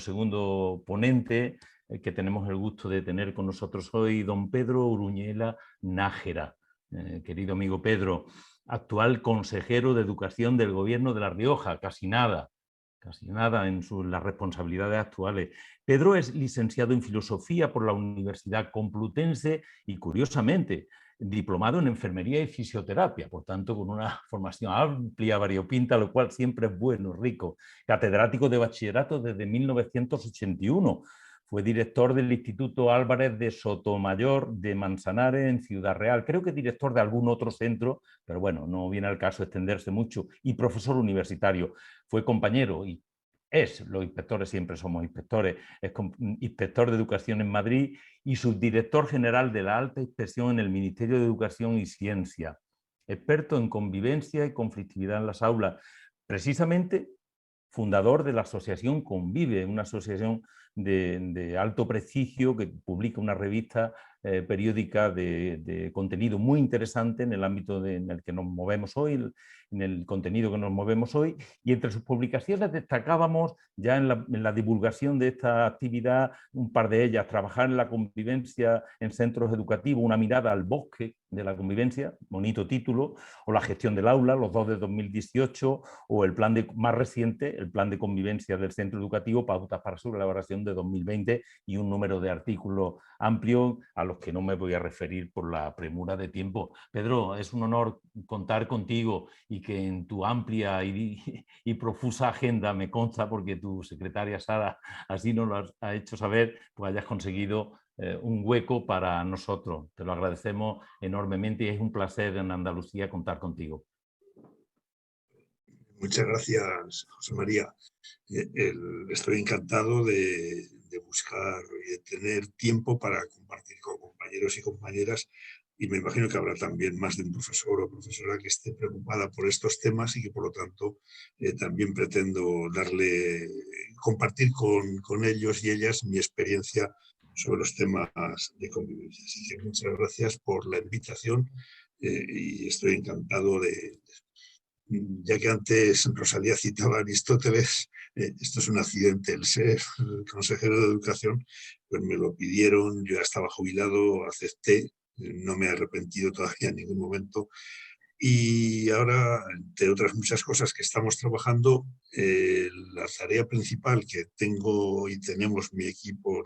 segundo ponente que tenemos el gusto de tener con nosotros hoy, don Pedro Uruñuela Nájera. Querido amigo Pedro, actual consejero de Educación del Gobierno de La Rioja, casi nada en las responsabilidades actuales. Pedro es licenciado en Filosofía por la Universidad Complutense y, curiosamente, diplomado en Enfermería y Fisioterapia, por tanto, con una formación amplia, variopinta, lo cual siempre es bueno, rico. Catedrático de Bachillerato desde 1981. Fue director del Instituto Álvarez de Sotomayor de Manzanares en Ciudad Real. Creo que director de algún otro centro, pero bueno, no viene al caso extenderse mucho. Y profesor universitario. Fue compañero y los inspectores siempre somos inspectores, es inspector de Educación en Madrid y subdirector general de la Alta Inspección en el Ministerio de Educación y Ciencia. Experto en convivencia y conflictividad en las aulas. Precisamente fundador de la asociación Convive, una asociación de alto prestigio que publica una revista periódica de contenido muy interesante en el ámbito en el que nos movemos hoy, en el contenido que nos movemos hoy, y entre sus publicaciones destacábamos ya en la divulgación de esta actividad, un par de ellas: trabajar en la convivencia en centros educativos, una mirada al bosque de la convivencia, bonito título, o la gestión del aula, los dos de 2018, o el plan más reciente, el plan de convivencia del centro educativo, pautas para su elaboración de 2020, y un número de artículos amplio a los que no me voy a referir por la premura de tiempo. Pedro, es un honor contar contigo y que en tu amplia y profusa agenda, me consta porque tu secretaria Sara así nos lo ha hecho saber, pues hayas conseguido un hueco para nosotros. Te lo agradecemos enormemente y es un placer en Andalucía contar contigo. Muchas gracias, José María. Estoy encantado de buscar y de tener tiempo para compartir con compañeros y compañeras, y me imagino que habrá también más de un profesor o profesora que esté preocupada por estos temas y que por lo tanto también pretendo compartir con ellos y ellas mi experiencia sobre los temas de convivencia. Así que muchas gracias por la invitación y estoy encantado ya que antes Rosalía citaba a Aristóteles, esto es un accidente, el ser consejero de educación, pues me lo pidieron, yo ya estaba jubilado, acepté, no me he arrepentido todavía en ningún momento, y ahora, entre otras muchas cosas que estamos trabajando, la tarea principal que tengo y tenemos nuestro equipo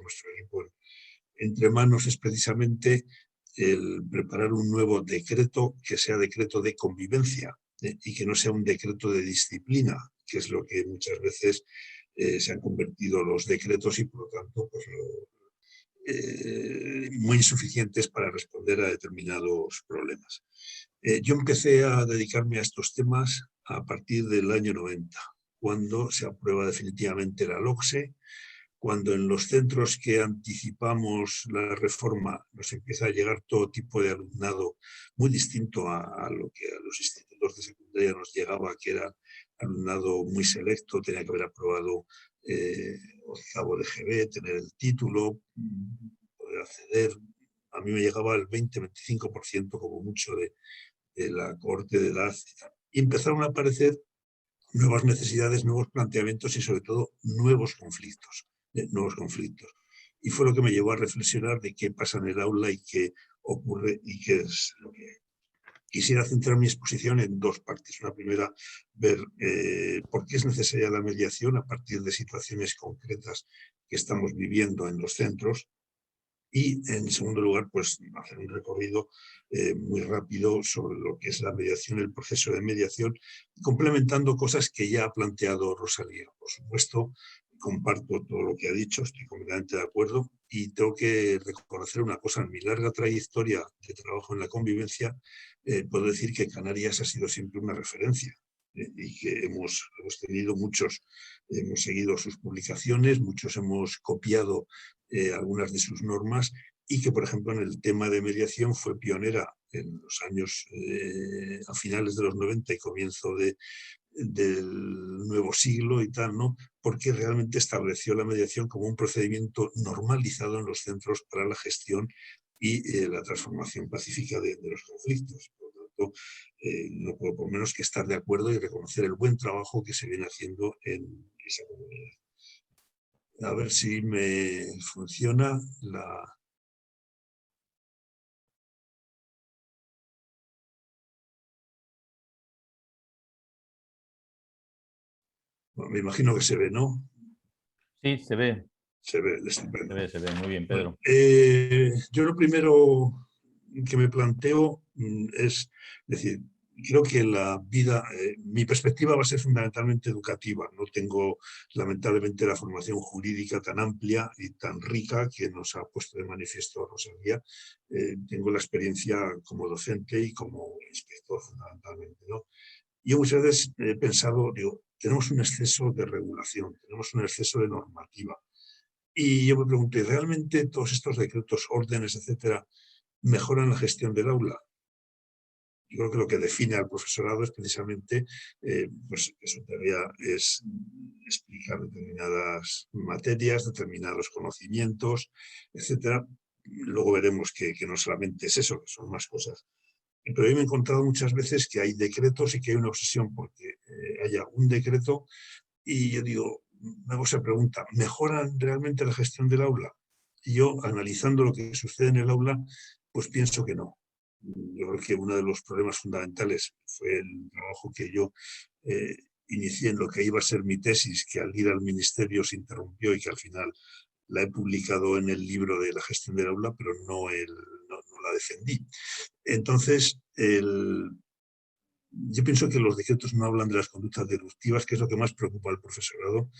entre manos es precisamente el preparar un nuevo decreto que sea decreto de convivencia y que no sea un decreto de disciplina, que es lo que muchas veces se han convertido los decretos y por lo tanto pues, muy insuficientes para responder a determinados problemas. Yo empecé a dedicarme a estos temas a partir del año 90, cuando se aprueba definitivamente la LOCSE, cuando en los centros que anticipamos la reforma nos empieza a llegar todo tipo de alumnado muy distinto a lo que a los institutos de secundaria nos llegaba, que era alumnado muy selecto, tenía que haber aprobado octavo de GB, tener el título, poder acceder. A mí me llegaba el 20-25% como mucho de la cohorte de edad. Y empezaron a aparecer nuevas necesidades, nuevos planteamientos y sobre todo nuevos conflictos. Y fue lo que me llevó a reflexionar de qué pasa en el aula y qué ocurre y qué es lo que... Quisiera centrar mi exposición en dos partes. Una primera, ver por qué es necesaria la mediación a partir de situaciones concretas que estamos viviendo en los centros. Y, en segundo lugar, pues hacer un recorrido muy rápido sobre lo que es la mediación, el proceso de mediación, complementando cosas que ya ha planteado Rosalía. Por supuesto, comparto todo lo que ha dicho, estoy completamente de acuerdo, y tengo que reconocer una cosa: en mi larga trayectoria de trabajo en la convivencia, puedo decir que Canarias ha sido siempre una referencia. Y que hemos tenido muchos, hemos seguido sus publicaciones, muchos hemos copiado algunas de sus normas, y que, por ejemplo, en el tema de mediación fue pionera en los años, a finales de los 90 y comienzo del nuevo siglo y tal, ¿no? Porque realmente estableció la mediación como un procedimiento normalizado en los centros para la gestión y la transformación pacífica de los conflictos. Por lo tanto, no puedo por menos que estar de acuerdo y reconocer el buen trabajo que se viene haciendo en esa comunidad. A ver si me funciona la... Bueno, me imagino que se ve, ¿no? Sí, se ve, Se ve, estupendo. se ve. Muy bien, Bueno, Pedro. yo lo primero que me planteo es decir, creo que la vida, mi perspectiva va a ser fundamentalmente educativa. No tengo, lamentablemente, la formación jurídica tan amplia y tan rica que nos ha puesto de manifiesto Rosalía. Tengo la experiencia como docente y como inspector, fundamentalmente, ¿no? Yo muchas veces he pensado, digo, tenemos un exceso de regulación, tenemos un exceso de normativa. Y yo me pregunté, ¿realmente todos estos decretos, órdenes, etcétera, mejoran la gestión del aula? Yo creo que lo que define al profesorado es precisamente, pues que su tarea es explicar determinadas materias, determinados conocimientos, etcétera. Luego veremos que no solamente es eso, que son más cosas. Pero yo me he encontrado muchas veces que hay decretos y que hay una obsesión porque haya un decreto y yo digo, me hago esa pregunta, ¿mejoran realmente la gestión del aula? Y yo, analizando lo que sucede en el aula, pues pienso que no. Yo creo que uno de los problemas fundamentales fue el trabajo que yo eh, inicié en lo que iba a ser mi tesis, que al ir al ministerio se interrumpió y que al final la he publicado en el libro de la gestión del aula, pero no la defendí. Entonces, yo pienso que los decretos no hablan de las conductas deductivas, que es lo que más preocupa al profesorado.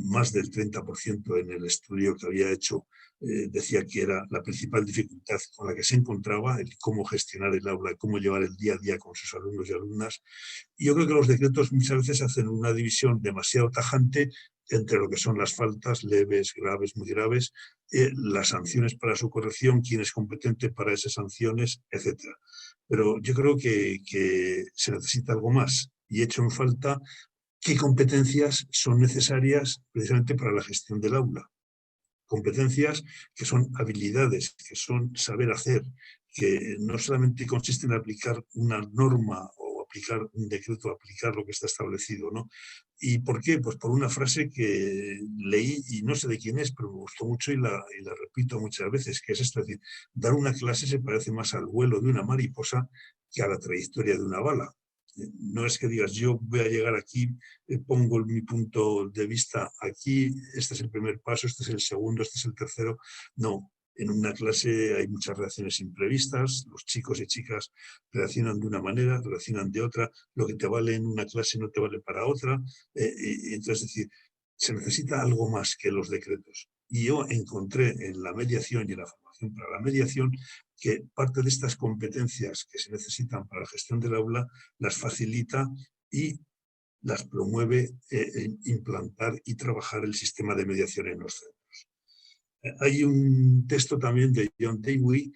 Más del 30% en el estudio que había hecho decía que era la principal dificultad con la que se encontraba, el cómo gestionar el aula, cómo llevar el día a día con sus alumnos y alumnas. Y yo creo que los decretos muchas veces hacen una división demasiado tajante entre lo que son las faltas leves, graves, muy graves, las sanciones para su corrección, quién es competente para esas sanciones, etcétera. Pero yo creo que se necesita algo más y he hecho en falta qué competencias son necesarias precisamente para la gestión del aula. Competencias que son habilidades, que son saber hacer, que no solamente consiste en aplicar una norma o aplicar un decreto, aplicar lo que está establecido, ¿no? ¿Y por qué? Pues por una frase que leí y no sé de quién es, pero me gustó mucho y la repito muchas veces, que es esta, es decir, dar una clase se parece más al vuelo de una mariposa que a la trayectoria de una bala. No es que digas, yo voy a llegar aquí, pongo mi punto de vista aquí, este es el primer paso, este es el segundo, este es el tercero. No, en una clase hay muchas reacciones imprevistas, los chicos y chicas reaccionan de una manera, reaccionan de otra, lo que te vale en una clase no te vale para otra. Entonces, es decir, se necesita algo más que los decretos. Y yo encontré en la mediación y en la formación para la mediación que parte de estas competencias que se necesitan para la gestión del aula las facilita y las promueve implantar y trabajar el sistema de mediación en los centros. Hay un texto también de John Dewey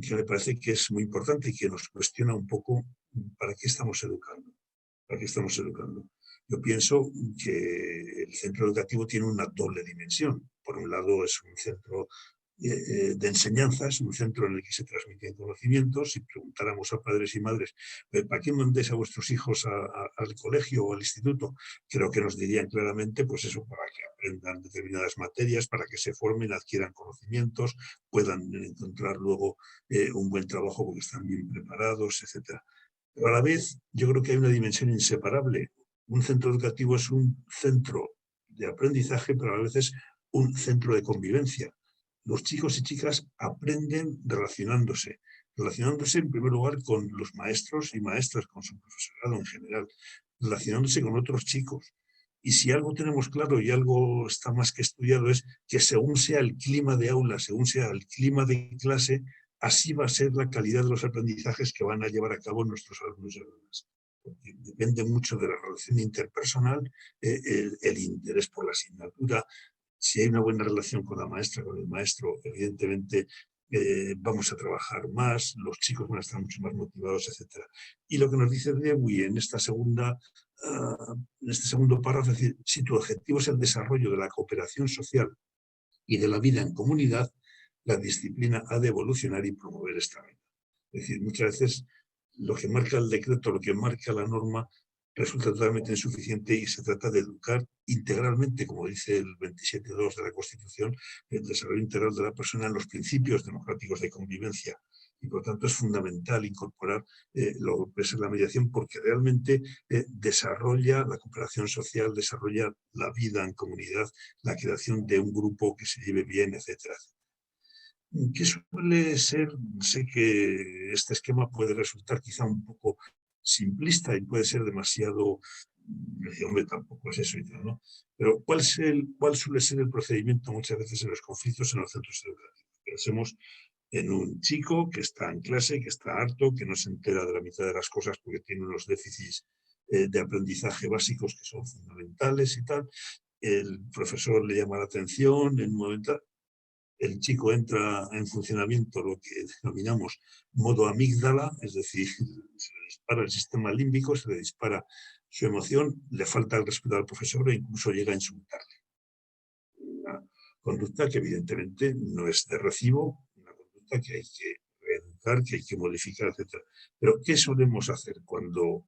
que me parece que es muy importante y que nos cuestiona un poco para qué estamos educando. ¿Para qué estamos educando? Yo pienso que el centro educativo tiene una doble dimensión. Por un lado, es un centro de enseñanza, es un centro en el que se transmiten conocimientos. Si preguntáramos a padres y madres, ¿para qué mandéis a vuestros hijos al colegio o al instituto? Creo que nos dirían claramente, pues eso, para que aprendan determinadas materias, para que se formen, adquieran conocimientos, puedan encontrar luego un buen trabajo porque están bien preparados, etcétera. Pero a la vez, yo creo que hay una dimensión inseparable. Un centro educativo es un centro de aprendizaje, pero a veces un centro de convivencia. Los chicos y chicas aprenden relacionándose en primer lugar con los maestros y maestras, con su profesorado en general, relacionándose con otros chicos. Y si algo tenemos claro y algo está más que estudiado es que según sea el clima de aula, según sea el clima de clase, así va a ser la calidad de los aprendizajes que van a llevar a cabo nuestros alumnos y alumnas. Porque depende mucho de la relación interpersonal, el interés por la asignatura. Si hay una buena relación con la maestra, con el maestro, evidentemente vamos a trabajar más, los chicos van a estar mucho más motivados, etc. Y lo que nos dice Dewey en esta en este segundo párrafo, es decir, si tu objetivo es el desarrollo de la cooperación social y de la vida en comunidad, la disciplina ha de evolucionar y promover esta meta. Es decir, muchas veces lo que marca el decreto, lo que marca la norma, resulta totalmente insuficiente y se trata de educar integralmente, como dice el 27.2 de la Constitución, el desarrollo integral de la persona en los principios democráticos de convivencia. Y por tanto es fundamental incorporar lo que es la mediación, porque realmente desarrolla la cooperación social, desarrolla la vida en comunidad, la creación de un grupo que se lleve bien, etcétera. ¿Qué suele ser? Sé que este esquema puede resultar quizá un poco simplista y puede ser demasiado, hombre, tampoco es eso, ¿no? Pero ¿cuál suele ser el procedimiento muchas veces en los conflictos en los centros educativos? Pensemos en un chico que está en clase, que está harto, que no se entera de la mitad de las cosas porque tiene unos déficits de aprendizaje básicos que son fundamentales y tal. El profesor le llama la atención en un momento. El chico entra en funcionamiento lo que denominamos modo amígdala, es decir, se le dispara el sistema límbico, se le dispara su emoción, le falta el respeto al profesor e incluso llega a insultarle. Una conducta que evidentemente no es de recibo, una conducta que hay que reeducar, que hay que modificar, etc. Pero ¿qué solemos hacer cuando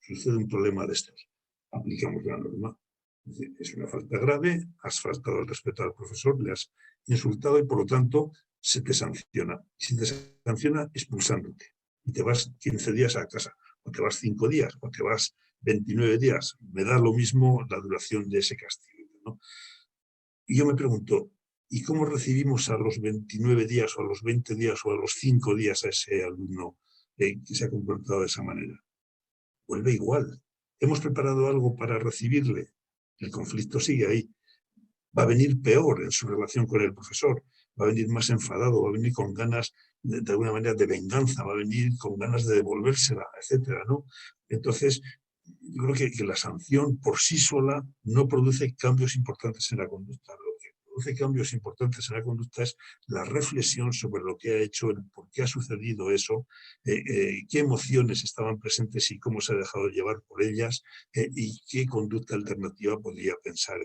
sucede un problema de estos? Aplicamos la norma. Es una falta grave, has faltado el respeto al profesor, le has insultado y por lo tanto se te sanciona. Y si te sanciona, expulsándote. Y te vas 15 días a casa, o te vas 5 días, o te vas 29 días. Me da lo mismo la duración de ese castigo, ¿no? Y yo me pregunto, ¿y cómo recibimos a los 29 días, o a los 20 días, o a los 5 días a ese alumno que se ha comportado de esa manera? Vuelve igual. ¿Hemos preparado algo para recibirle? El conflicto sigue ahí. Va a venir peor en su relación con el profesor, va a venir más enfadado, va a venir con ganas de alguna manera de venganza, va a venir con ganas de devolvérsela, etcétera, ¿no? Entonces, yo creo que la sanción por sí sola no produce cambios importantes en la conducta. Lo que produce cambios importantes en la conducta es la reflexión sobre lo que ha hecho, por qué ha sucedido eso, qué emociones estaban presentes y cómo se ha dejado llevar por ellas, y qué conducta alternativa podría pensar.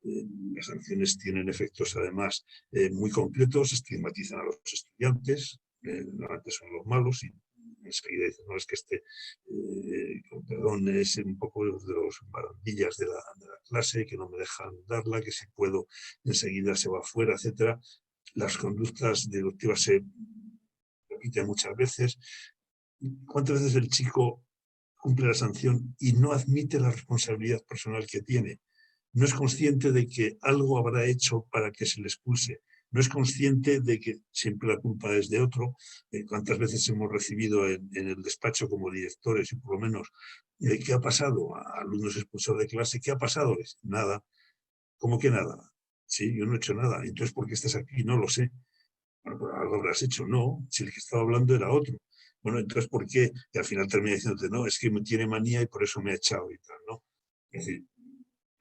Las sanciones tienen efectos, además, muy concretos, estigmatizan a los estudiantes, normalmente son los malos, y enseguida dicen, no, es que con perdón, es un poco de los barandillas de la clase, que no me dejan darla, que si puedo, enseguida se va fuera, etcétera. Las conductas delictivas se repiten muchas veces. ¿Cuántas veces el chico cumple la sanción y no admite la responsabilidad personal que tiene? No es consciente de que algo habrá hecho para que se le expulse. No es consciente de que siempre la culpa es de otro. ¿Cuántas veces hemos recibido en el despacho como directores, y por lo menos, qué ha pasado? A alumnos expulsados de clase, ¿qué ha pasado? Nada. ¿Cómo que nada? Sí, yo no he hecho nada. Entonces, ¿por qué estás aquí? No lo sé. Bueno, pues algo habrás hecho. No, si el que estaba hablando era otro. Bueno, entonces, ¿por qué? Y al final termina diciéndote, no, es que me tiene manía y por eso me ha echado y tal, ¿no? Es decir,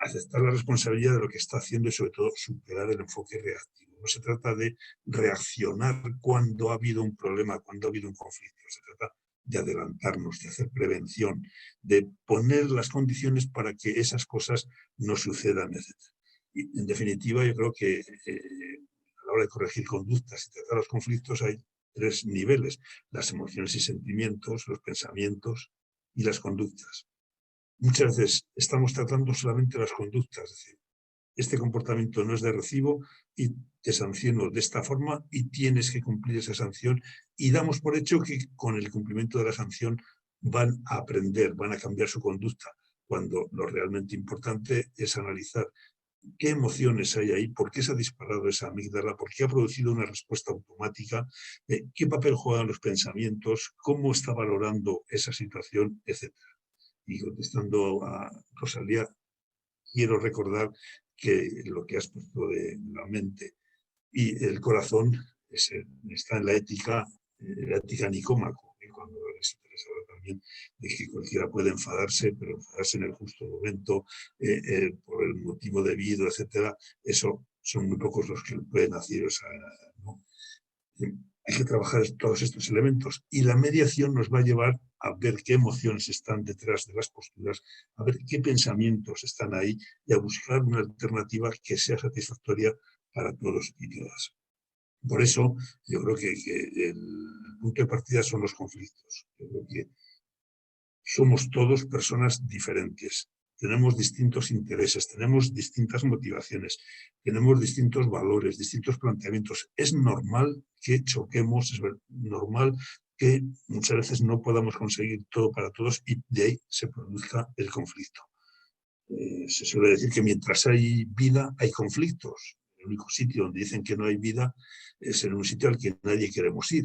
aceptar la responsabilidad de lo que está haciendo y sobre todo superar el enfoque reactivo. No se trata de reaccionar cuando ha habido un problema, cuando ha habido un conflicto. Se trata de adelantarnos, de hacer prevención, de poner las condiciones para que esas cosas no sucedan, etc. Y en definitiva, yo creo que a la hora de corregir conductas y tratar los conflictos hay 3 niveles: las emociones y sentimientos, los pensamientos y las conductas. Muchas veces estamos tratando solamente las conductas, es decir, este comportamiento no es de recibo y te sanciono de esta forma y tienes que cumplir esa sanción, y damos por hecho que con el cumplimiento de la sanción van a aprender, van a cambiar su conducta, cuando lo realmente importante es analizar qué emociones hay ahí, por qué se ha disparado esa amígdala, por qué ha producido una respuesta automática, qué papel juegan los pensamientos, cómo está valorando esa situación, etc. Y contestando a Rosalía, quiero recordar que lo que has puesto de la mente y el corazón está en la ética Nicómaco, cuando Aristóteles habla también de que cualquiera puede enfadarse, pero enfadarse en el justo momento, por el motivo debido, etcétera. Eso son muy pocos los que lo pueden hacer, o sea, ¿no? Hay que trabajar todos estos elementos, y la mediación nos va a llevar a ver qué emociones están detrás de las posturas, a ver qué pensamientos están ahí, y a buscar una alternativa que sea satisfactoria para todos y todas. Por eso yo creo que el punto de partida son los conflictos. Yo creo que somos todos personas diferentes. Tenemos distintos intereses, tenemos distintas motivaciones, tenemos distintos valores, distintos planteamientos. Es normal que choquemos, es normal que muchas veces no podamos conseguir todo para todos y de ahí se produzca el conflicto. Se suele decir que mientras hay vida, hay conflictos. El único sitio donde dicen que no hay vida es en un sitio al que nadie queremos ir,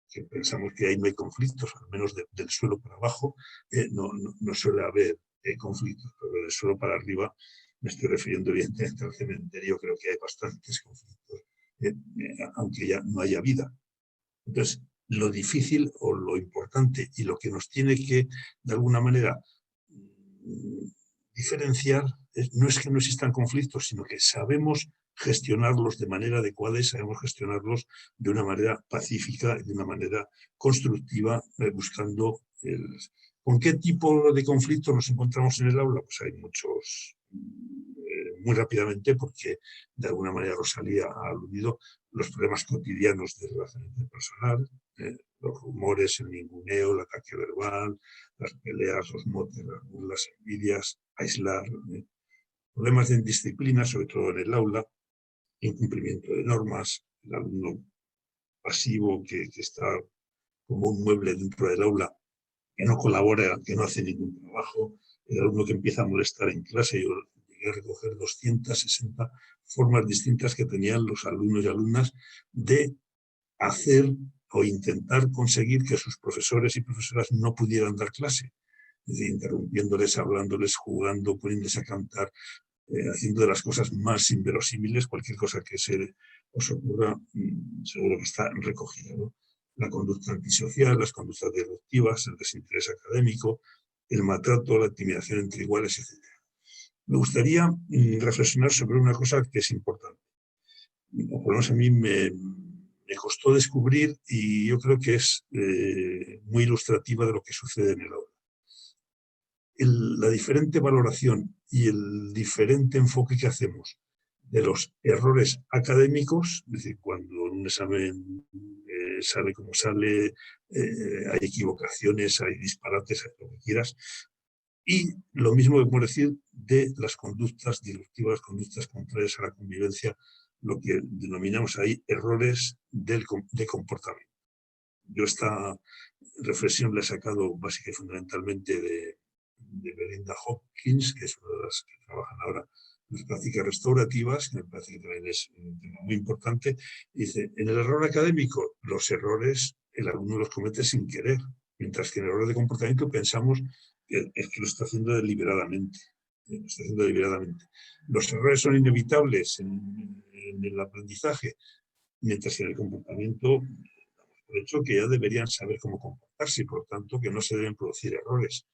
que pensamos que ahí no hay conflictos, al menos del suelo para abajo, no suele haber conflictos, pero del suelo para arriba me estoy refiriendo evidentemente al cementerio, creo que hay bastantes conflictos, aunque ya no haya vida. Entonces, lo difícil o lo importante y lo que nos tiene que, de alguna manera, diferenciar, no es que no existan conflictos, sino que sabemos gestionarlos de manera adecuada y sabemos gestionarlos de una manera pacífica y de una manera constructiva, buscando ¿Con qué tipo de conflictos nos encontramos en el aula? Pues hay muchos, muy rápidamente, porque de alguna manera Rosalía ha aludido, los problemas cotidianos de relación interpersonal, los rumores, el ninguneo, el ataque verbal, las peleas, los motes, las envidias, aislar, problemas de indisciplina, sobre todo en el aula, incumplimiento de normas, el alumno pasivo que está como un mueble dentro del aula, que no colabora, que no hace ningún trabajo, el alumno que empieza a molestar en clase. Yo llegué a recoger 260 formas distintas que tenían los alumnos y alumnas de hacer o intentar conseguir que sus profesores y profesoras no pudieran dar clase. Es decir, interrumpiéndoles, hablándoles, jugando, poniéndose a cantar, haciendo de las cosas más inverosímiles. Cualquier cosa que se os ocurra, seguro que está recogida, ¿no? La conducta antisocial, las conductas disruptivas, el desinterés académico, el maltrato, la intimidación entre iguales, etc. Me gustaría reflexionar sobre una cosa que es importante. O por lo menos a mí me costó descubrir y yo creo que es muy ilustrativa de lo que sucede en el aula. La diferente valoración y el diferente enfoque que hacemos de los errores académicos, es decir, cuando un examen sale como sale, hay equivocaciones, hay disparates, hay lo que quieras, y lo mismo que podemos decir de las conductas disruptivas, conductas contrarias a la convivencia, lo que denominamos ahí errores de comportamiento. Yo esta reflexión la he sacado básicamente y fundamentalmente de Belinda Hopkins, que es una de las que trabajan ahora las prácticas restaurativas, que me parece que también es un tema muy importante. Dice, en el error académico, los errores el alumno los comete sin querer, mientras que en el error de comportamiento pensamos que lo está haciendo deliberadamente. Lo está haciendo deliberadamente. Los errores son inevitables en el aprendizaje, mientras que en el comportamiento, por hecho que ya deberían saber cómo comportarse y por tanto que no se deben producir errores.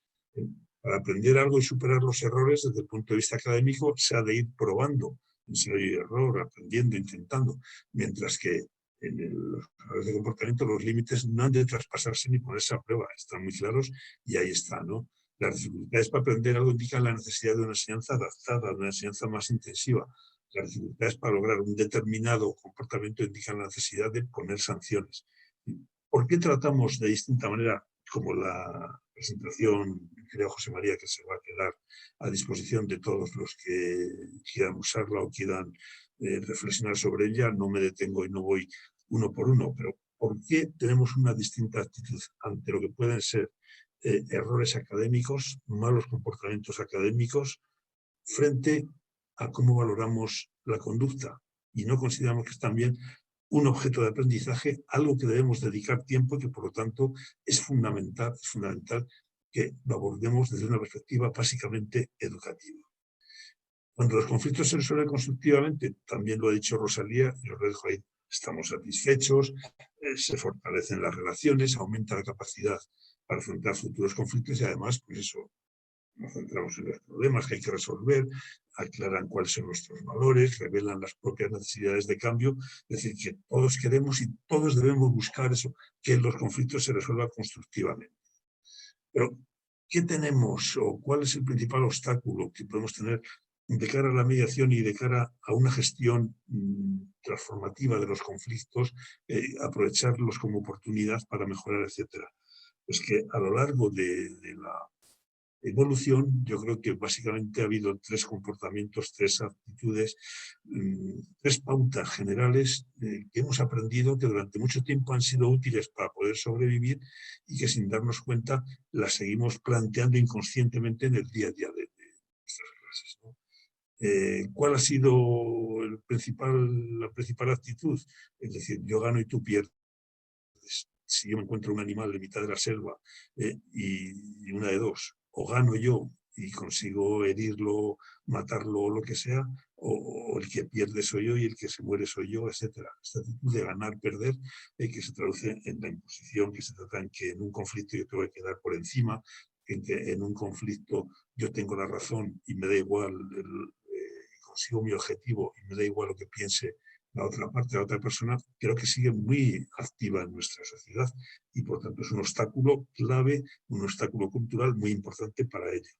Para aprender algo y superar los errores desde el punto de vista académico se ha de ir probando, ensayo y error, aprendiendo, intentando, mientras que en los errores de comportamiento los límites no han de traspasarse ni ponerse a prueba, están muy claros y ahí está, ¿no? Las dificultades para aprender algo indican la necesidad de una enseñanza adaptada, de una enseñanza más intensiva. Las dificultades para lograr un determinado comportamiento indican la necesidad de poner sanciones. ¿Por qué tratamos de distinta manera, como la presentación, creo, José María, que se va a quedar a disposición de todos los que quieran usarla o quieran reflexionar sobre ella? No me detengo y no voy uno por uno, pero ¿por qué tenemos una distinta actitud ante lo que pueden ser errores académicos, malos comportamientos académicos, frente a cómo valoramos la conducta? Y no consideramos que es también un objeto de aprendizaje, algo que debemos dedicar tiempo y que por lo tanto es fundamental que lo abordemos desde una perspectiva básicamente educativa. Cuando los conflictos se resuelven constructivamente, también lo ha dicho Rosalía, yo lo dejo ahí, estamos satisfechos, se fortalecen las relaciones, aumenta la capacidad para afrontar futuros conflictos y además, pues eso, nos centramos en los problemas que hay que resolver, aclaran cuáles son nuestros valores, revelan las propias necesidades de cambio, es decir, que todos queremos y todos debemos buscar eso, que los conflictos se resuelvan constructivamente. Pero, ¿qué tenemos o cuál es el principal obstáculo que podemos tener de cara a la mediación y de cara a una gestión transformativa de los conflictos, aprovecharlos como oportunidad para mejorar, etcétera? Pues que a lo largo de la evolución, yo creo que básicamente ha habido tres comportamientos, tres actitudes, tres pautas generales que hemos aprendido que durante mucho tiempo han sido útiles para poder sobrevivir y que sin darnos cuenta las seguimos planteando inconscientemente en el día a día de nuestras clases, ¿no? ¿Cuál ha sido la principal actitud? Es decir, yo gano y tú pierdes. Si yo me encuentro un animal en mitad de la selva y una de dos, o gano yo y consigo herirlo, matarlo o lo que sea, o el que pierde soy yo y el que se muere soy yo, etc. Esta actitud de ganar, perder, que se traduce en la imposición, que se trata en que en un conflicto yo tengo que quedar por encima, en que en un conflicto yo tengo la razón y me da igual, consigo mi objetivo y me da igual lo que piense la otra parte, la otra persona, creo que sigue muy activa en nuestra sociedad y por tanto es un obstáculo clave, un obstáculo cultural muy importante para ella.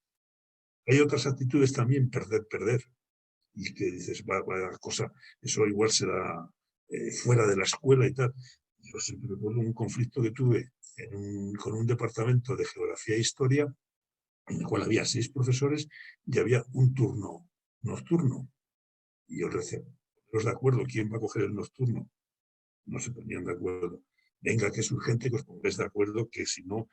Hay otras actitudes también, perder, perder, y que dices, vaya cosa, eso igual será fuera de la escuela y tal. Yo siempre recuerdo un conflicto que tuve con un departamento de geografía e historia, en el cual había 6 profesores y había un turno nocturno. Y yo le decía, poneros de acuerdo, ¿quién va a coger el nocturno? No se ponían de acuerdo. Venga, que es urgente que os pongáis de acuerdo, que si no,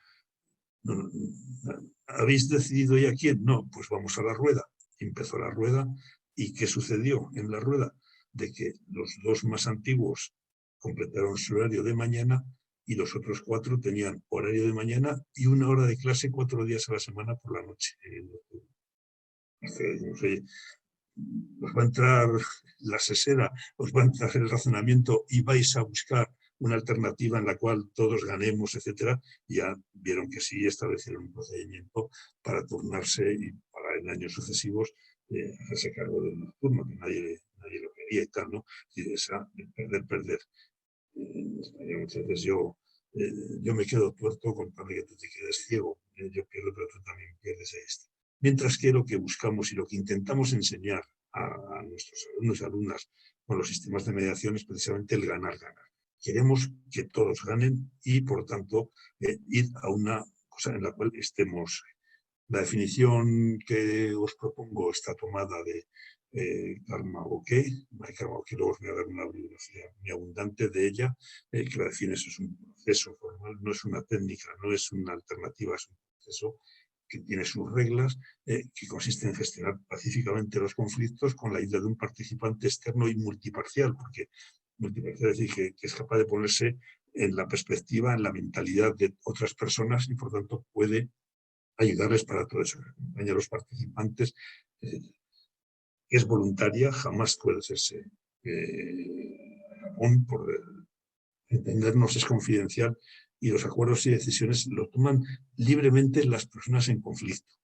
¿habéis decidido ya quién? No, pues vamos a la rueda. Empezó la rueda y ¿qué sucedió en la rueda? De que los 2 más antiguos completaron su horario de mañana y los otros 4 tenían horario de mañana y 1 hora de clase 4 días a la semana por la noche. Os va a entrar la sesera, os va a entrar el razonamiento y vais a buscar una alternativa en la cual todos ganemos, etcétera, y ya vieron que sí, establecieron un procedimiento para turnarse y para en años sucesivos hacerse cargo del nocturno, que nadie lo quería y tal, ¿no? Y esa, perder, perder. Muchas veces yo me quedo tuerto con tal de que tú te quedes ciego. Yo pierdo, pero tú también pierdes esto. Mientras que lo que buscamos y lo que intentamos enseñar a nuestros alumnos y alumnas con los sistemas de mediación es precisamente el ganar, ganar. Queremos que todos ganen y, por tanto, ir a una cosa en la cual estemos. La definición que os propongo está tomada de Karma Bokeh. Karma Bokeh luego os voy a dar una bibliografía muy abundante de ella, que la define, eso es un proceso formal, no es una técnica, no es una alternativa, es un proceso que tiene sus reglas, que consiste en gestionar pacíficamente los conflictos con la ayuda de un participante externo y multiparcial, porque multiparcial es decir, que es capaz de ponerse en la perspectiva, en la mentalidad de otras personas y por tanto puede ayudarles para todo eso. Acompaña a los participantes, es voluntaria, jamás puede hacerse aún por entendernos, es confidencial y los acuerdos y decisiones los toman libremente las personas en conflicto.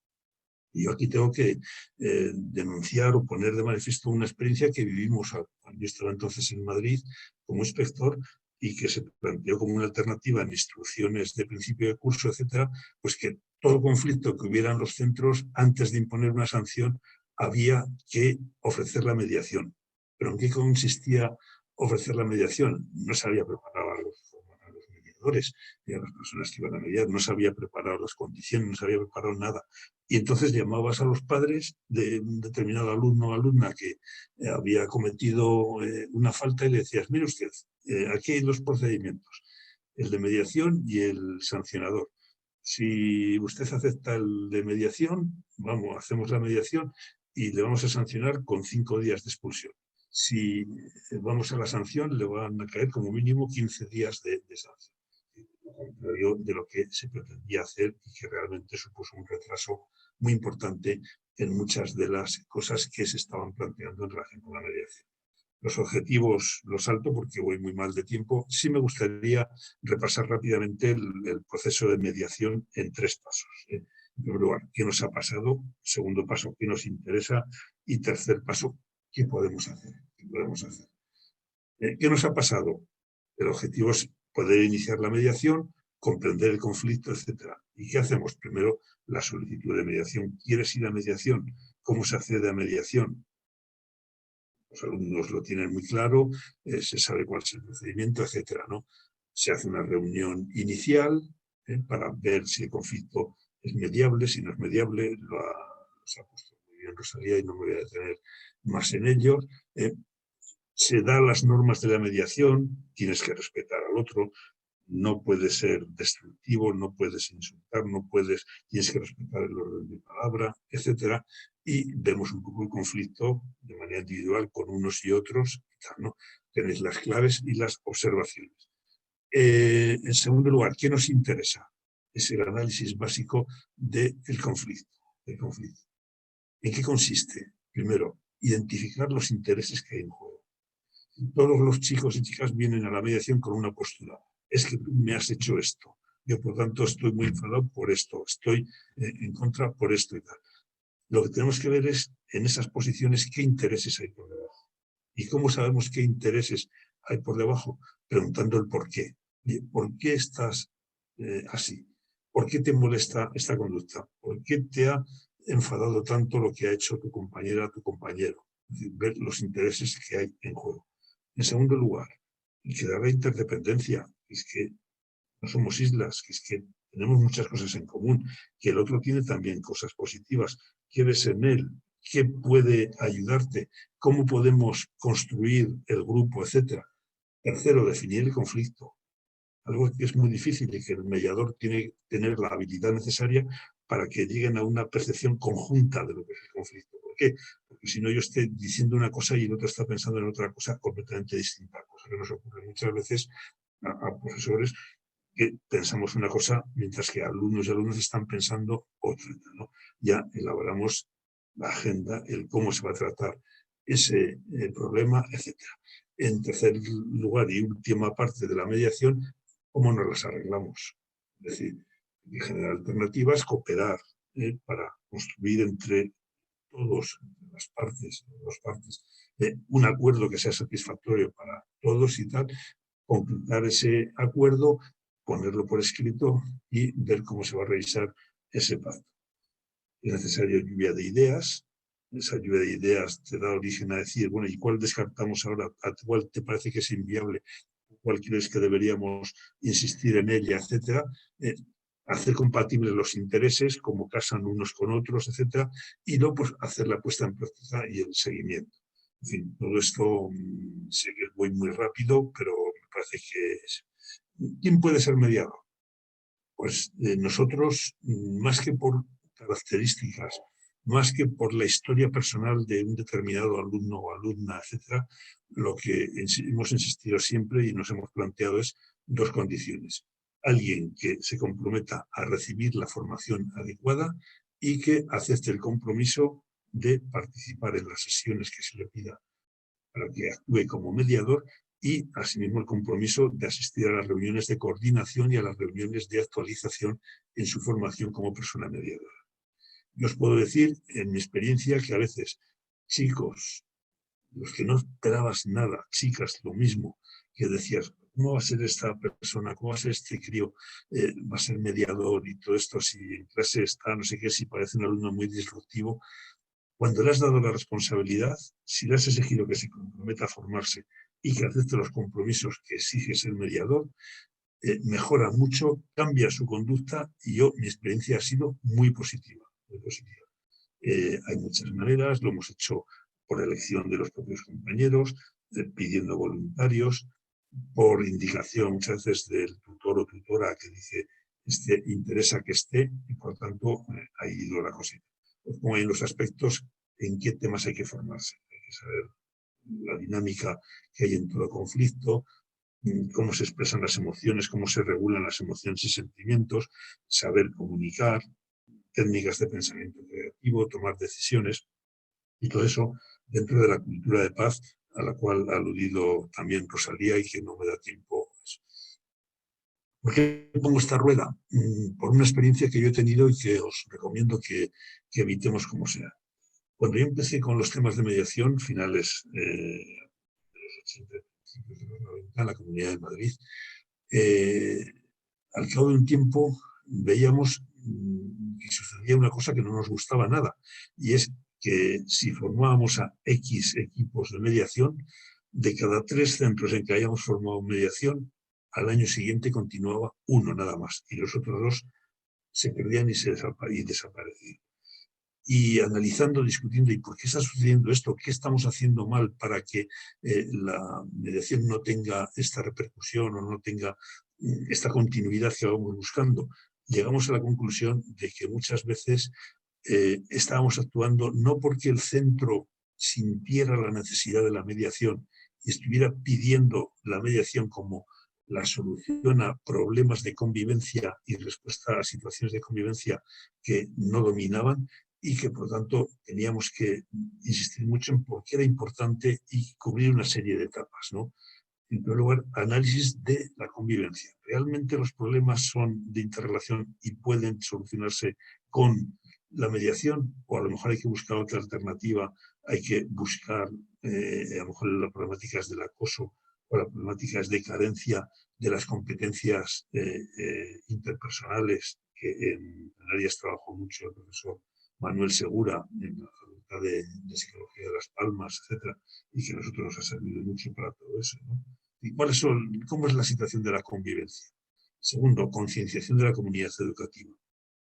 Y yo aquí tengo que denunciar o poner de manifiesto una experiencia que vivimos, yo estaba entonces en Madrid como inspector y que se planteó como una alternativa en instrucciones de principio de curso, etcétera, pues que todo conflicto que hubiera en los centros, antes de imponer una sanción, había que ofrecer la mediación. ¿Pero en qué consistía ofrecer la mediación? No se había preparado a los mediadores y a las personas que iban a mediar, no se había preparado las condiciones, no se había preparado nada. Y entonces llamabas a los padres de un determinado alumno o alumna que había cometido una falta y le decías, mire usted, aquí hay 2 procedimientos, el de mediación y el sancionador. Si usted acepta el de mediación, vamos, hacemos la mediación y le vamos a sancionar con 5 días de expulsión. Si vamos a la sanción, le van a caer como mínimo 15 días de sanción. De lo que se pretendía hacer y que realmente supuso un retraso muy importante en muchas de las cosas que se estaban planteando en relación con la mediación. Los objetivos los salto porque voy muy mal de tiempo. Sí me gustaría repasar rápidamente el proceso de mediación en 3 pasos. En primer lugar, ¿qué nos ha pasado? Segundo paso, ¿qué nos interesa? Y tercer paso, ¿qué podemos hacer? ¿Qué podemos hacer? ¿Qué nos ha pasado? El objetivo es poder iniciar la mediación, comprender el conflicto, etc. ¿Y qué hacemos? Primero, la solicitud de mediación. ¿Quieres ir a mediación? ¿Cómo se accede a mediación? Los alumnos lo tienen muy claro, se sabe cuál es el procedimiento, etc., ¿no? Se hace una reunión inicial, para ver si el conflicto es mediable, si no es mediable. Se ha puesto muy bien Rosalía y no me voy a detener más en ello. Se dan las normas de la mediación, tienes que respetar al otro, no puedes ser destructivo, no puedes insultar, tienes que respetar el orden de palabra, etcétera. Y vemos un poco el conflicto de manera individual con unos y otros, ¿no? Tenéis las claves y las observaciones. En segundo lugar, ¿qué nos interesa? Es el análisis básico del conflicto. ¿En qué consiste? Primero, identificar los intereses que hay en juego. Todos los chicos y chicas vienen a la mediación con una postura. Es que tú me has hecho esto. Yo, por tanto, estoy muy enfadado por esto. Estoy en contra por esto y tal. Lo que tenemos que ver es, en esas posiciones, qué intereses hay por debajo. ¿Y cómo sabemos qué intereses hay por debajo? Preguntando el por qué. ¿Por qué estás así? ¿Por qué te molesta esta conducta? ¿Por qué te ha enfadado tanto lo que ha hecho tu compañera, tu compañero? Es decir, ver los intereses que hay en juego. En segundo lugar, que da la interdependencia, es que no somos islas, que es que tenemos muchas cosas en común, que el otro tiene también cosas positivas. ¿Qué ves en él? ¿Qué puede ayudarte? ¿Cómo podemos construir el grupo, etcétera? Tercero, definir el conflicto. Algo que es muy difícil y que el mediador tiene que tener la habilidad necesaria para que lleguen a una percepción conjunta de lo que es el conflicto. ¿Por qué? Porque si no, yo esté diciendo una cosa y el otro está pensando en otra cosa completamente distinta, cosa que nos ocurre muchas veces a profesores que pensamos una cosa mientras que alumnos y alumnos están pensando otra, ¿no? Ya elaboramos la agenda, el cómo se va a tratar ese problema, etcétera. En tercer lugar y última parte de la mediación, cómo nos las arreglamos. Es decir, generar alternativas, cooperar para construir entre todos, entre las dos partes, un acuerdo que sea satisfactorio para todos y tal, concretar ese acuerdo, ponerlo por escrito y ver cómo se va a revisar ese pacto. Es necesario lluvia de ideas. Esa lluvia de ideas te da origen a decir, bueno, ¿y cuál descartamos ahora? ¿A cuál te parece que es inviable? ¿Cuál crees que deberíamos insistir en ella, etcétera? Hacer compatibles los intereses, cómo casan unos con otros, etcétera, y luego pues, hacer la puesta en práctica y el seguimiento. En fin, todo esto sé que voy muy rápido, pero me parece que es. ¿Quién puede ser mediador? Pues nosotros, más que por características, más que por la historia personal de un determinado alumno o alumna, etcétera, lo que hemos insistido siempre y nos hemos planteado es dos condiciones. Alguien que se comprometa a recibir la formación adecuada y que acepte el compromiso de participar en las sesiones que se le pida para que actúe como mediador y, asimismo, el compromiso de asistir a las reuniones de coordinación y a las reuniones de actualización en su formación como persona mediadora. Yo os puedo decir, en mi experiencia, que a veces chicos, los que no esperabas nada, chicas, lo mismo, que decías, ¿cómo va a ser esta persona? ¿Cómo va a ser este crío? ¿Va a ser mediador? Y todo esto, si en clase está, no sé qué, si parece un alumno muy disruptivo. Cuando le has dado la responsabilidad, si le has exigido que se comprometa a formarse y que acepte los compromisos que exige ser mediador, mejora mucho, cambia su conducta y mi experiencia ha sido muy positiva. Muy positiva. Hay muchas maneras, lo hemos hecho por elección de los propios compañeros, pidiendo voluntarios, por indicación muchas veces del tutor o tutora que dice, interesa que esté, y por tanto ha ido la cosa. Pues como en los aspectos en qué temas hay que formarse. Hay que saber la dinámica que hay en todo conflicto, cómo se expresan las emociones, cómo se regulan las emociones y sentimientos, saber comunicar, técnicas de pensamiento creativo, tomar decisiones, y todo eso dentro de la cultura de paz a la cual ha aludido también Rosalía y que no me da tiempo. ¿Por qué pongo esta rueda? Por una experiencia que yo he tenido y que os recomiendo que evitemos como sea. Cuando yo empecé con los temas de mediación, finales de los 80, principios de los 90, en la Comunidad de Madrid, al cabo de un tiempo veíamos que sucedía una cosa que no nos gustaba nada, y es que si formábamos a X equipos de mediación, de cada 3 centros en que hayamos formado mediación, al año siguiente continuaba uno nada más, y los otros dos se perdían y desaparecían. Y analizando, discutiendo, ¿y por qué está sucediendo esto? ¿Qué estamos haciendo mal para que la mediación no tenga esta repercusión o no tenga esta continuidad que vamos buscando? Llegamos a la conclusión de que muchas veces estábamos actuando no porque el centro sintiera la necesidad de la mediación y estuviera pidiendo la mediación como la solución a problemas de convivencia y respuesta a situaciones de convivencia que no dominaban, y que por tanto teníamos que insistir mucho en por qué era importante y cubrir una serie de etapas, ¿no? En primer lugar, análisis de la convivencia. ¿Realmente los problemas son de interrelación y pueden solucionarse con la mediación? O a lo mejor hay que buscar otra alternativa, hay que buscar a lo mejor las problemáticas del acoso o las problemáticas de carencia de las competencias interpersonales, que en Canarias trabajó mucho el profesor Manuel Segura en la Facultad de Psicología de Las Palmas, etcétera, y que a nosotros nos ha servido mucho para todo eso, ¿no? ¿Y cómo es la situación de la convivencia? Segundo, concienciación de la comunidad educativa.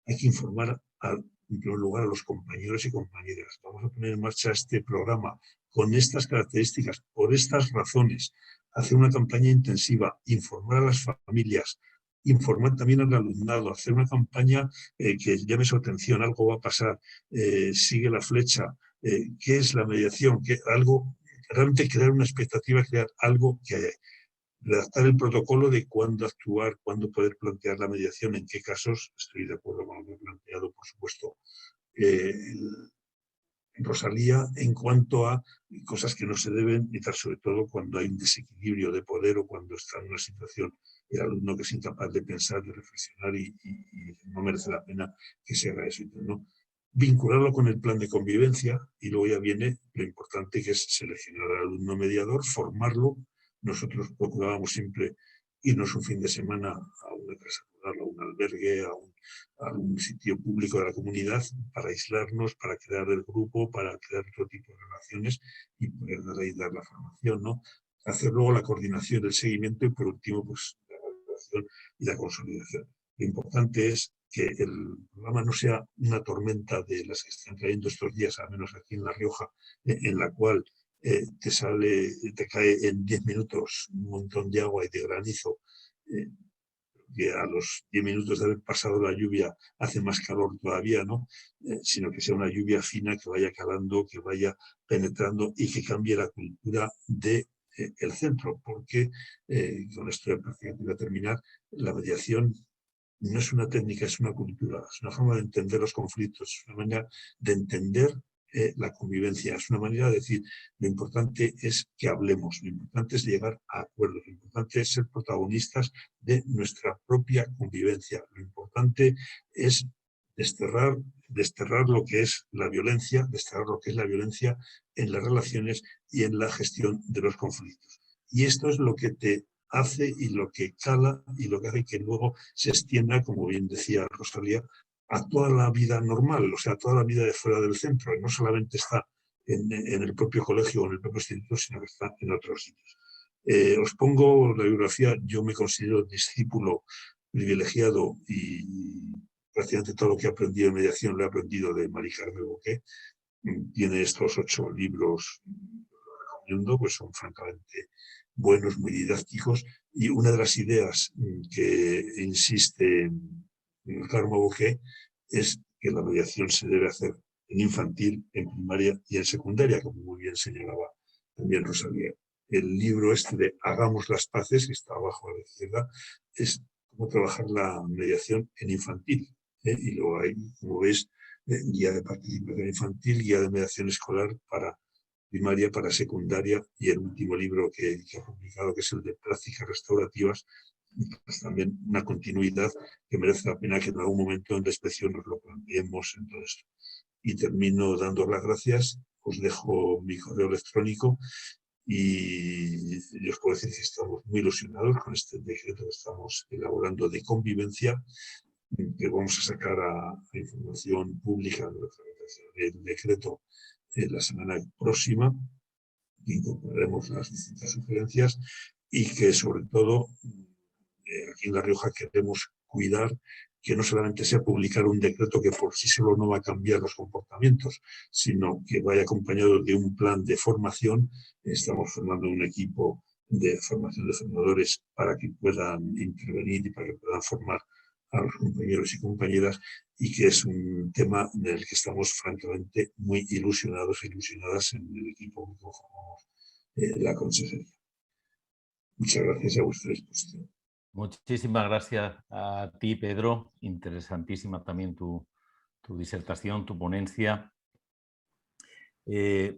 Hay que informar, en primer lugar, a los compañeros y compañeras. Vamos a poner en marcha este programa con estas características, por estas razones. Hacer una campaña intensiva, informar a las familias, informar también al alumnado, hacer una campaña que llame su atención, algo va a pasar, sigue la flecha, qué es la mediación, algo, realmente crear una expectativa, crear algo que redactar el protocolo de cuándo actuar, cuándo poder plantear la mediación, en qué casos. Estoy de acuerdo con lo que ha planteado, por supuesto, Rosalía, en cuanto a cosas que no se deben evitar, sobre todo cuando hay un desequilibrio de poder o cuando está en una situación el alumno que es incapaz de pensar, de reflexionar y no merece la pena que se haga eso, ¿no? Vincularlo con el plan de convivencia, y luego ya viene lo importante, que es seleccionar al alumno mediador, formarlo. Nosotros procurábamos siempre irnos un fin de semana a una casa rural, a un albergue, a un sitio público de la comunidad, para aislarnos, para crear el grupo, para crear otro tipo de relaciones y poder dar la formación, ¿no? Hacer luego la coordinación, el seguimiento y por último, pues la evaluación y la consolidación. Lo importante es que el programa no sea una tormenta de las que están cayendo estos días, al menos aquí en La Rioja, en la cual te cae en 10 minutos un montón de agua y de granizo, que a los 10 minutos de haber pasado la lluvia hace más calor todavía, ¿no? Sino que sea una lluvia fina que vaya calando, que vaya penetrando y que cambie la cultura de el centro, porque con esto voy a terminar, la mediación no es una técnica, es una cultura, es una forma de entender los conflictos, es una manera de entender la convivencia, es una manera de decir, lo importante es que hablemos, lo importante es llegar a acuerdos, lo importante es ser protagonistas de nuestra propia convivencia, lo importante es desterrar lo que es la violencia, desterrar lo que es la violencia en las relaciones y en la gestión de los conflictos. Y esto es lo que te hace y lo que cala y lo que hace que luego se extienda, como bien decía Rosalía, a toda la vida normal, o sea, a toda la vida de fuera del centro, y no solamente está en el propio colegio o en el propio instituto, sino que está en otros sitios. Os pongo la biografía. Yo me considero discípulo privilegiado y prácticamente todo lo que he aprendido en mediación lo he aprendido de Mari Carme Boqué. Tiene estos 8 libros, pues son francamente buenos, muy didácticos, y una de las ideas que insiste Carme Boqué es que la mediación se debe hacer en infantil, en primaria y en secundaria, como muy bien señalaba también Rosalía. El libro este de Hagamos las paces, que está abajo a la izquierda, es cómo trabajar la mediación en infantil. Y luego hay, como veis, guía de participación infantil, guía de mediación escolar para primaria, para secundaria, y el último libro que ha publicado, que es el de prácticas restaurativas, pues también una continuidad que merece la pena que en algún momento en la inspección nos lo planteemos en todo esto. Y termino dando las gracias. Os dejo mi correo electrónico y yo os puedo decir que estamos muy ilusionados con este decreto que estamos elaborando de convivencia, que vamos a sacar a información pública del decreto la semana próxima, que incorporaremos las distintas sugerencias y que sobre todo aquí en La Rioja queremos cuidar que no solamente sea publicar un decreto que por sí solo no va a cambiar los comportamientos, sino que vaya acompañado de un plan de formación. Estamos formando un equipo de formación de formadores para que puedan intervenir y para que puedan formar a los compañeros y compañeras, y que es un tema en el que estamos francamente muy ilusionados e ilusionadas en el equipo que conformamos la consejería. Muchas gracias a vuestra disposición. Muchísimas gracias a ti, Pedro. Interesantísima también tu disertación, tu ponencia. Es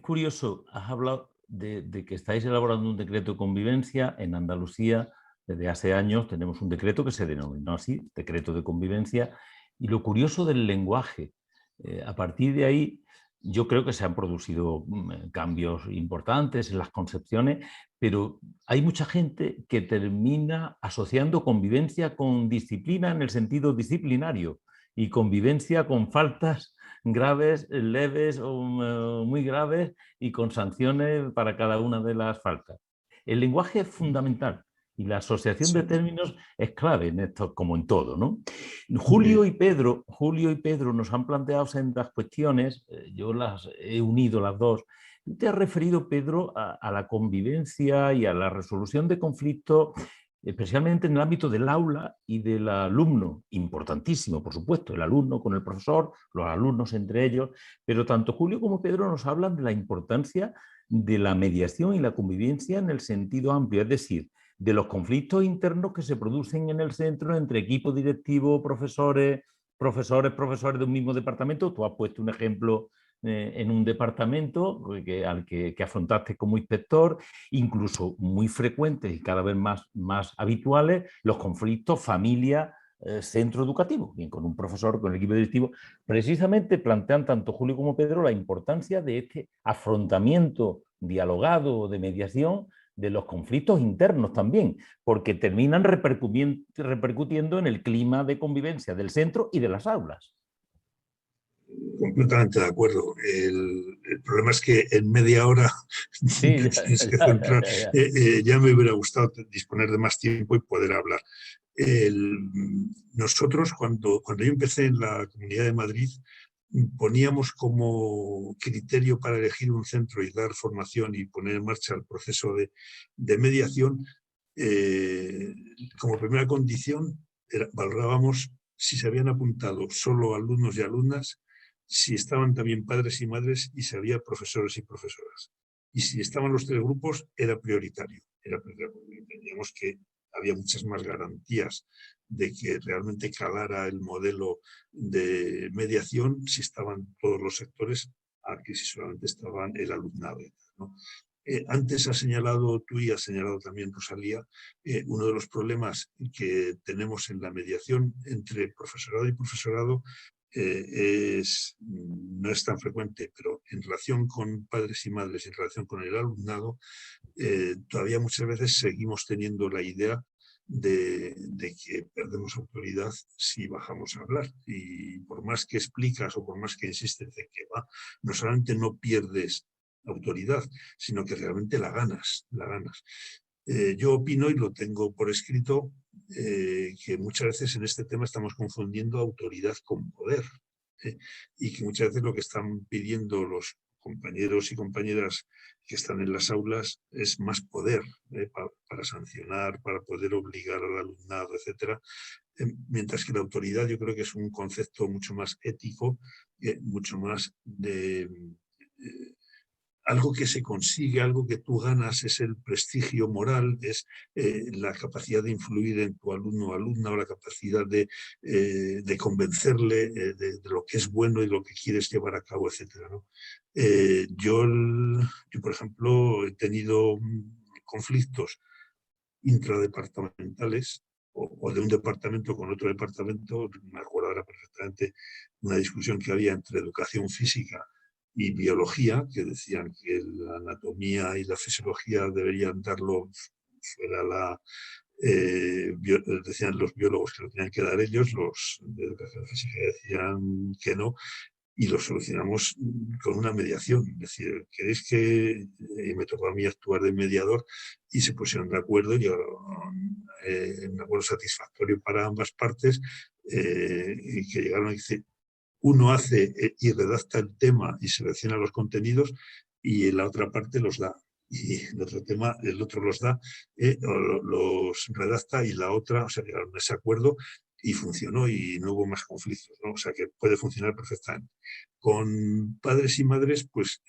curioso, has hablado de que estáis elaborando un decreto de convivencia en Andalucía. Desde hace años tenemos un decreto que se denominó así, decreto de convivencia, y lo curioso del lenguaje, a partir de ahí yo creo que se han producido cambios importantes en las concepciones, pero hay mucha gente que termina asociando convivencia con disciplina en el sentido disciplinario y convivencia con faltas graves, leves o muy graves y con sanciones para cada una de las faltas. El lenguaje es fundamental y la asociación de términos es clave en esto, como en todo, ¿no? Julio y Pedro nos han planteado sendas cuestiones, yo las he unido las dos. Te has referido, Pedro, a la convivencia y a la resolución de conflictos, especialmente en el ámbito del aula y del alumno, importantísimo, por supuesto, el alumno con el profesor, los alumnos entre ellos, pero tanto Julio como Pedro nos hablan de la importancia de la mediación y la convivencia en el sentido amplio, es decir, de los conflictos internos que se producen en el centro entre equipo directivo, profesores de un mismo departamento. Tú has puesto un ejemplo en un departamento al que afrontaste como inspector, incluso muy frecuentes y cada vez más habituales los conflictos familia centro educativo, bien con un profesor, con el equipo directivo. Precisamente plantean tanto Julio como Pedro la importancia de este afrontamiento dialogado de mediación de los conflictos internos también, porque terminan repercutiendo en el clima de convivencia del centro y de las aulas. Completamente de acuerdo. El problema es que en media hora sí, tienes que centrar. Ya me hubiera gustado disponer de más tiempo y poder hablar. Nosotros, cuando yo empecé en la Comunidad de Madrid, poníamos como criterio para elegir un centro y dar formación y poner en marcha el proceso de mediación, como primera condición, valorábamos si se habían apuntado solo alumnos y alumnas, si estaban también padres y madres y si había profesores y profesoras. Y si estaban los tres grupos, era prioritario. Entendíamos que había muchas más garantías de que realmente calara el modelo de mediación si estaban todos los sectores a que si solamente estaban el alumnado, ¿no? Antes has señalado tú y has señalado también Rosalía, uno de los problemas que tenemos en la mediación entre profesorado y profesorado no es tan frecuente, pero en relación con padres y madres, en relación con el alumnado, todavía muchas veces seguimos teniendo la idea de que perdemos autoridad si bajamos a hablar. Y por más que explicas o por más que insistes de que va, no solamente no pierdes autoridad, sino que realmente la ganas. Yo opino, y lo tengo por escrito, que muchas veces en este tema estamos confundiendo autoridad con poder, y que muchas veces lo que están pidiendo los compañeros y compañeras que están en las aulas es más poder para sancionar, para poder obligar al alumnado, etcétera. Mientras que la autoridad yo creo que es un concepto mucho más ético, mucho más de algo que se consigue, algo que tú ganas, es el prestigio moral, es la capacidad de influir en tu alumno o alumna, o la capacidad de convencerle de lo que es bueno y lo que quieres llevar a cabo, etc., ¿no? Yo, por ejemplo, he tenido conflictos intradepartamentales o de un departamento con otro departamento. Me acuerdo ahora perfectamente una discusión que había entre educación física y biología, que decían que la anatomía y la fisiología deberían darlo fuera decían los biólogos que lo tenían que dar ellos, los de educación física decían que no, y lo solucionamos con una mediación. Es decir, ¿queréis que me tocó a mí actuar de mediador? Y se pusieron de acuerdo, llegaron un acuerdo satisfactorio para ambas partes, y que llegaron a decir, uno hace y redacta el tema y selecciona los contenidos y en la otra parte los da. Y el otro tema, el otro los da, los redacta y la otra, o sea, llegaron a ese acuerdo y funcionó y no hubo más conflictos, ¿no? O sea, que puede funcionar perfectamente. Con padres y madres, pues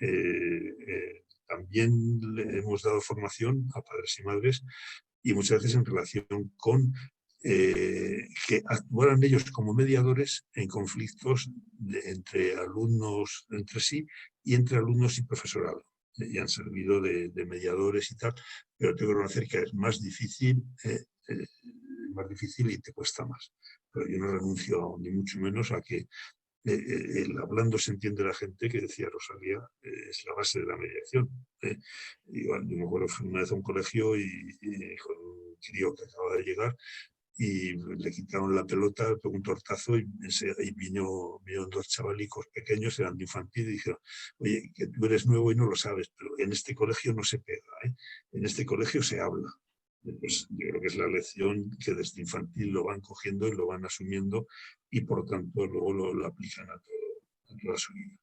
también le hemos dado formación a padres y madres y muchas veces en relación con que actuaran ellos como mediadores en conflictos entre alumnos entre sí y entre alumnos y profesorado. Y han servido de mediadores y tal, pero tengo que reconocer que es más difícil y te cuesta más. Pero yo no renuncio ni mucho menos a que el hablando se entiende la gente, que decía Rosalía, es la base de la mediación. Igual, yo me acuerdo, fui una vez a un colegio y con un crío que acaba de llegar y le quitaron la pelota, pegó un tortazo y vinieron dos chavalicos pequeños, eran de infantil, y dijeron, oye, que tú eres nuevo y no lo sabes, pero en este colegio no se pega, ¿eh? En este colegio se habla. Pues yo creo que es la lección que desde infantil lo van cogiendo y lo van asumiendo y por tanto luego lo aplican a toda su vida.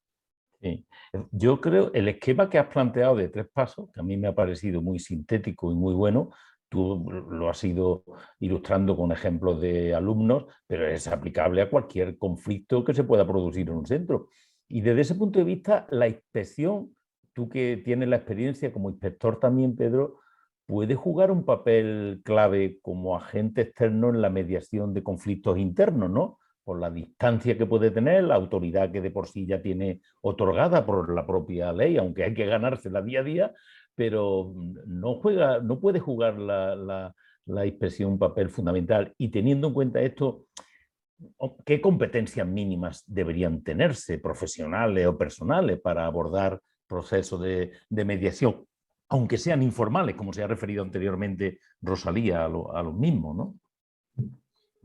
Sí. Yo creo el esquema que has planteado de 3 pasos, que a mí me ha parecido muy sintético y muy bueno, tú lo has ido ilustrando con ejemplos de alumnos, pero es aplicable a cualquier conflicto que se pueda producir en un centro. Y desde ese punto de vista, la inspección, tú que tienes la experiencia como inspector también, Pedro, puede jugar un papel clave como agente externo en la mediación de conflictos internos, ¿no? Por la distancia que puede tener, la autoridad que de por sí ya tiene otorgada por la propia ley, aunque hay que ganársela día a día, pero no puede jugar la inspección un papel fundamental. Y teniendo en cuenta esto, ¿qué competencias mínimas deberían tenerse, profesionales o personales, para abordar procesos de mediación, aunque sean informales, como se ha referido anteriormente Rosalía a los mismos, ¿no?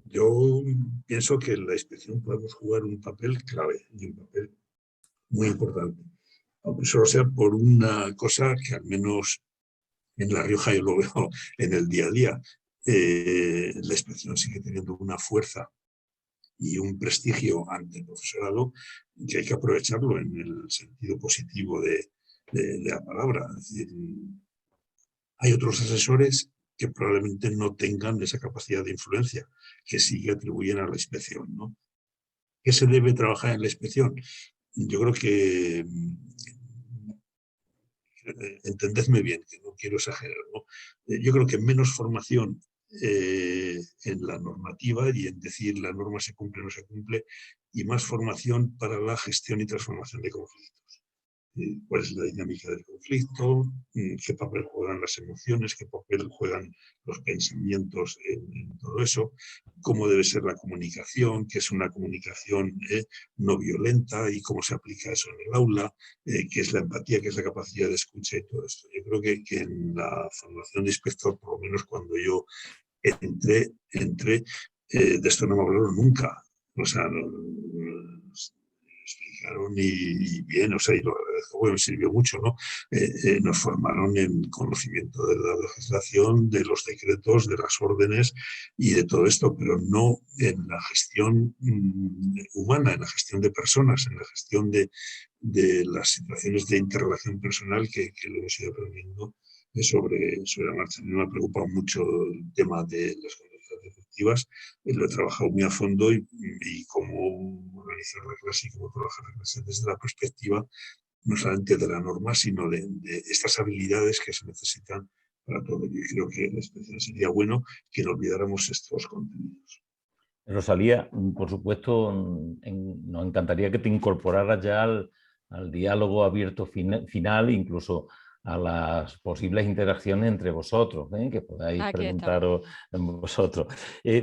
Yo pienso que en la inspección podemos jugar un papel clave y un papel muy importante, aunque solo sea por una cosa que al menos en La Rioja yo lo veo en el día a día. La inspección sigue teniendo una fuerza y un prestigio ante el profesorado que hay que aprovecharlo en el sentido positivo de la palabra. Es decir, hay otros asesores que probablemente no tengan esa capacidad de influencia, que sí que atribuyen a la inspección, ¿no? ¿Qué se debe trabajar en la inspección? Yo creo que, entendedme bien, que no quiero exagerar, ¿no? Yo creo que menos formación en la normativa y en decir la norma se cumple o no se cumple, y más formación para la gestión y transformación de conflictos. Cuál es la dinámica del conflicto, qué papel juegan las emociones, qué papel juegan los pensamientos en todo eso, cómo debe ser la comunicación, qué es una comunicación no violenta y cómo se aplica eso en el aula, qué es la empatía, qué es la capacidad de escucha y todo esto. Yo creo que en la formación de inspector, por lo menos cuando yo entré de esto no me hablaron nunca. O sea, explicaron y bien, o sea, y lo agradezco, bueno, me sirvió mucho, ¿no? Nos formaron en conocimiento de la legislación, de los decretos, de las órdenes y de todo esto, pero no en la gestión humana, en la gestión de personas, en la gestión de las situaciones de interrelación personal que lo hemos ido aprendiendo sobre la marcha. A mí me ha preocupado mucho el tema de las conductas defectivas. Lo he trabajado muy a fondo y cómo organizar la clase y cómo trabajar la clase desde la perspectiva no solamente de la norma, sino de estas habilidades que se necesitan para todo. Yo creo que la inspección sería bueno que no olvidáramos estos contenidos. Rosalía, por supuesto, nos encantaría que te incorporaras ya al diálogo abierto final, incluso a las posibles interacciones entre vosotros, que podáis Aquí estamos. preguntaros vosotros.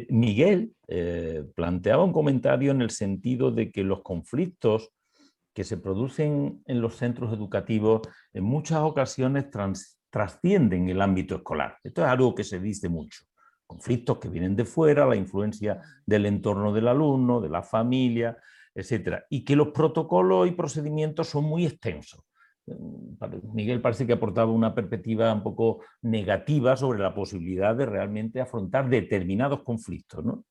Miguel planteaba un comentario en el sentido de que los conflictos que se producen en los centros educativos en muchas ocasiones trascienden el ámbito escolar. Esto es algo que se dice mucho. Conflictos que vienen de fuera, la influencia del entorno del alumno, de la familia, etcétera, y que los protocolos y procedimientos son muy extensos. Miguel parece que aportaba una perspectiva un poco negativa sobre la posibilidad de realmente afrontar determinados conflictos, ¿no?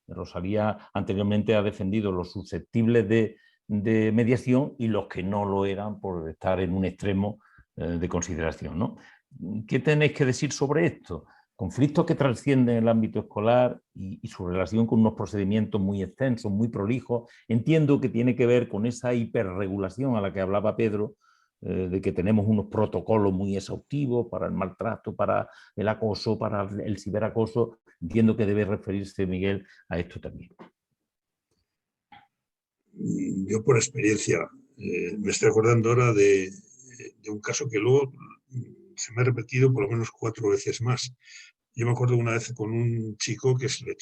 Rosalía anteriormente ha defendido los susceptibles de mediación y los que no lo eran por estar en un extremo de consideración, ¿no? ¿Qué tenéis que decir sobre esto? Conflictos que trascienden el ámbito escolar y su relación con unos procedimientos muy extensos, muy prolijos. Entiendo que tiene que ver con esa hiperregulación a la que hablaba Pedro, de que tenemos unos protocolos muy exhaustivos para el maltrato, para el acoso, para el ciberacoso. Entiendo que debe referirse Miguel a esto también. Yo por experiencia me estoy acordando ahora de un caso que luego se me ha repetido por lo menos 4 veces más. Yo me acuerdo una vez con un chico que se le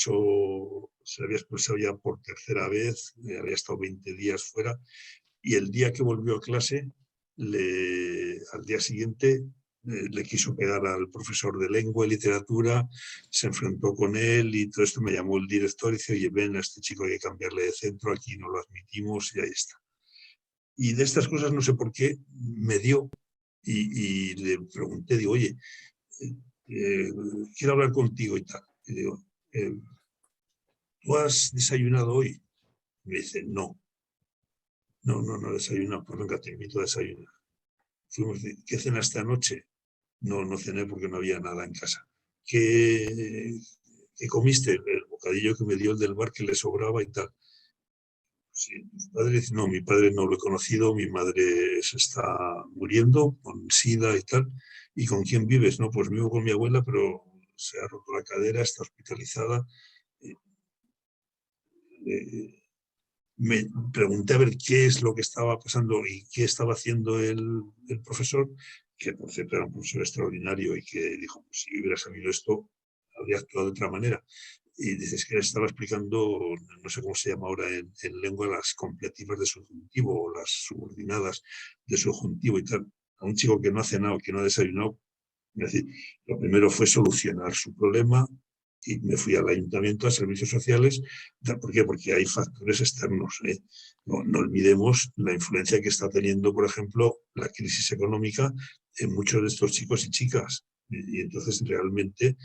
había expulsado ya por 3.ª vez, había estado 20 días fuera, y el día que volvió a clase, al día siguiente, le quiso pegar al profesor de lengua y literatura, se enfrentó con él y todo esto. Me llamó el director y dice: oye, ven, a este chico hay que cambiarle de centro, aquí no lo admitimos, y ahí está. Y de estas cosas no sé por qué me dio y le pregunté, digo, oye, quiero hablar contigo y tal. Y digo, ¿tú has desayunado hoy? Y me dice, no he desayunado, pues venga, te invito a desayunar. ¿Qué cenaste anoche? No cené porque no había nada en casa. ¿Qué comiste? El bocadillo que me dio el del bar que le sobraba y tal. Sí, ¿tu padre? Dice, no, mi padre no lo he conocido, mi madre se está muriendo con SIDA y tal. ¿Y con quién vives? No, pues vivo con mi abuela, pero se ha roto la cadera, está hospitalizada. Me pregunté a ver qué es lo que estaba pasando y qué estaba haciendo el profesor, que por cierto era un profesor extraordinario y que dijo, pues, si hubiera sabido esto, habría actuado de otra manera. Y dices que le estaba explicando, no sé cómo se llama ahora en lengua, las completivas de subjuntivo o las subordinadas de subjuntivo y tal. A un chico que no ha cenado, que no ha desayunado. Es decir, lo primero fue solucionar su problema y me fui al ayuntamiento, a servicios sociales. ¿Por qué? Porque hay factores externos. No olvidemos la influencia que está teniendo, por ejemplo, la crisis económica en muchos de estos chicos y chicas. Y entonces realmente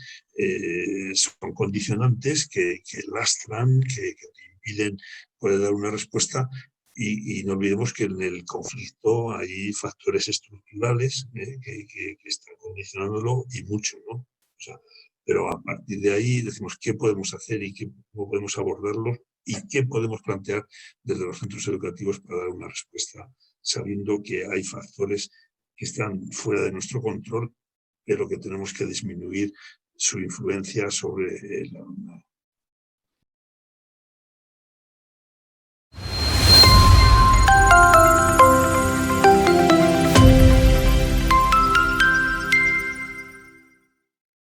son condicionantes que lastran, que te impiden poder dar una respuesta. Y no olvidemos que en el conflicto hay factores estructurales que están condicionándolo y mucho, ¿no? O sea, pero a partir de ahí decimos qué podemos hacer y cómo podemos abordarlo y qué podemos plantear desde los centros educativos para dar una respuesta, sabiendo que hay factores que están fuera de nuestro control, pero que tenemos que disminuir su influencia sobre el alumnado.